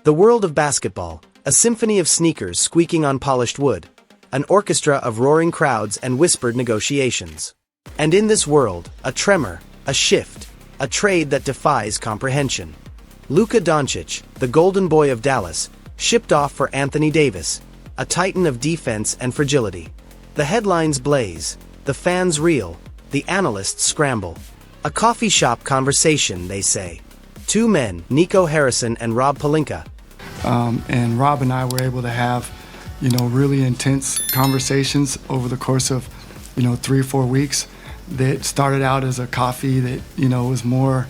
The world of basketball, a symphony of sneakers squeaking on polished wood, an orchestra of roaring crowds and whispered negotiations. And in this world, a tremor, a shift, a trade that defies comprehension. Luka Doncic, the golden boy of Dallas, shipped off for Anthony Davis, a titan of defense and fragility. The headlines blaze, the fans reel, the analysts scramble. A coffee shop conversation, they say. Two men, Nico Harrison and Rob Pelinka. And Rob and I were able to have, really intense conversations over the course of, 3 or 4 weeks. That started out as a coffee that, was more,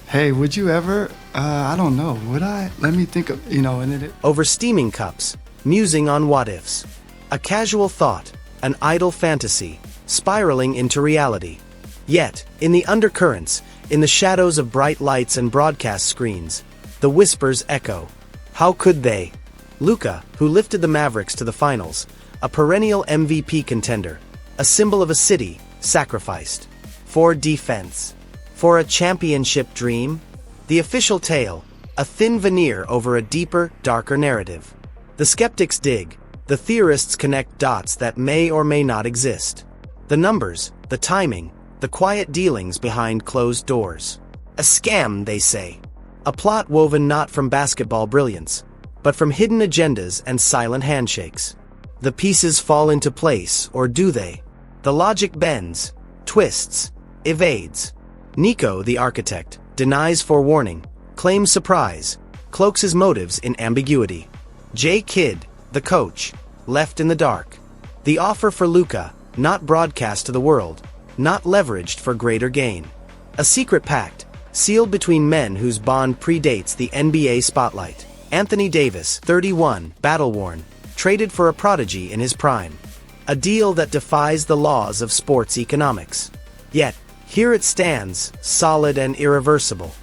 hey, would you ever, I don't know, would I? Let me think of, and then over steaming cups, musing on what-ifs. A casual thought, an idle fantasy, spiraling into reality. Yet, in the undercurrents, in the shadows of bright lights and broadcast screens, the whispers echo. How could they? Luka, who lifted the Mavericks to the finals, a perennial MVP contender, a symbol of a city, sacrificed. For defense. For a championship dream? The official tale, a thin veneer over a deeper, darker narrative. The skeptics dig, the theorists connect dots that may or may not exist. The numbers, the timing, the quiet dealings behind closed doors. A scam, they say. A plot woven not from basketball brilliance, but from hidden agendas and silent handshakes. The pieces fall into place, or do they? The logic bends, twists, evades. Nico, the architect, denies forewarning, claims surprise, cloaks his motives in ambiguity. J. Kidd, the coach, left in the dark. The offer for Luka, not broadcast to the world, not leveraged for greater gain. A secret pact, sealed between men whose bond predates the NBA spotlight. Anthony Davis, 31, battle-worn, traded for a prodigy in his prime. A deal that defies the laws of sports economics. Yet, here it stands, solid and irreversible.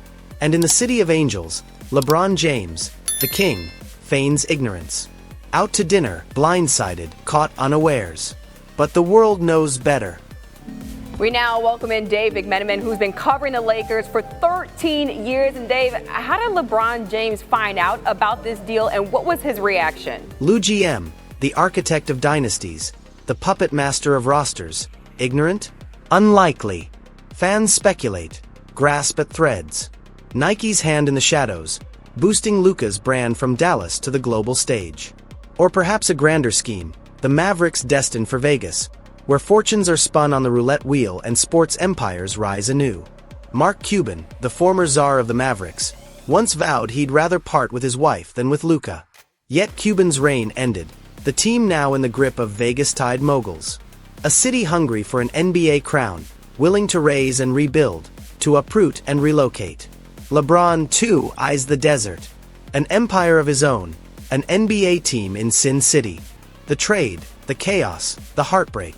And in the City of Angels, LeBron James, the king, feigns ignorance. Out to dinner, blindsided, caught unawares. But the world knows better. We now welcome in Dave McMenamin, who's been covering the Lakers for 13 years. And Dave, how did LeBron James find out about this deal, and what was his reaction? Lou GM, the architect of dynasties, the puppet master of rosters, ignorant? Unlikely. Fans speculate, grasp at threads. Nike's hand in the shadows, boosting Luka's brand from Dallas to the global stage. Or perhaps a grander scheme, the Mavericks destined for Vegas, where fortunes are spun on the roulette wheel and sports empires rise anew. Mark Cuban, the former czar of the Mavericks, once vowed he'd rather part with his wife than with Luka. Yet Cuban's reign ended, the team now in the grip of Vegas-tied moguls. A city hungry for an NBA crown, willing to raise and rebuild, to uproot and relocate. LeBron, too, eyes the desert. An empire of his own, an NBA team in Sin City. The trade, the chaos, the heartbreak.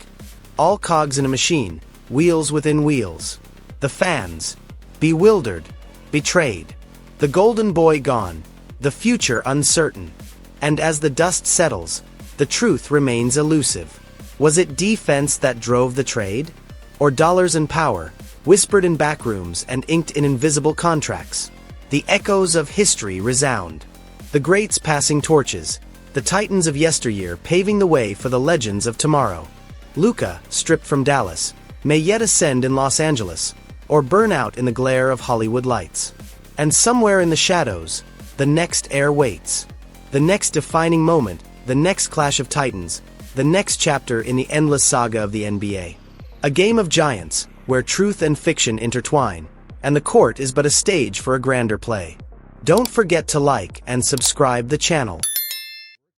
All cogs in a machine, wheels within wheels. The fans, bewildered, betrayed. The golden boy gone, the future uncertain. And as the dust settles, the truth remains elusive. Was it defense that drove the trade? Or dollars and power, whispered in backrooms and inked in invisible contracts? The echoes of history resound. The greats passing torches, the titans of yesteryear paving the way for the legends of tomorrow. Luka, stripped from Dallas, may yet ascend in Los Angeles, or burn out in the glare of Hollywood lights. And somewhere in the shadows, the next heir waits. The next defining moment, the next clash of titans, the next chapter in the endless saga of the NBA. A game of giants, where truth and fiction intertwine, and the court is but a stage for a grander play. Don't forget to like and subscribe the channel.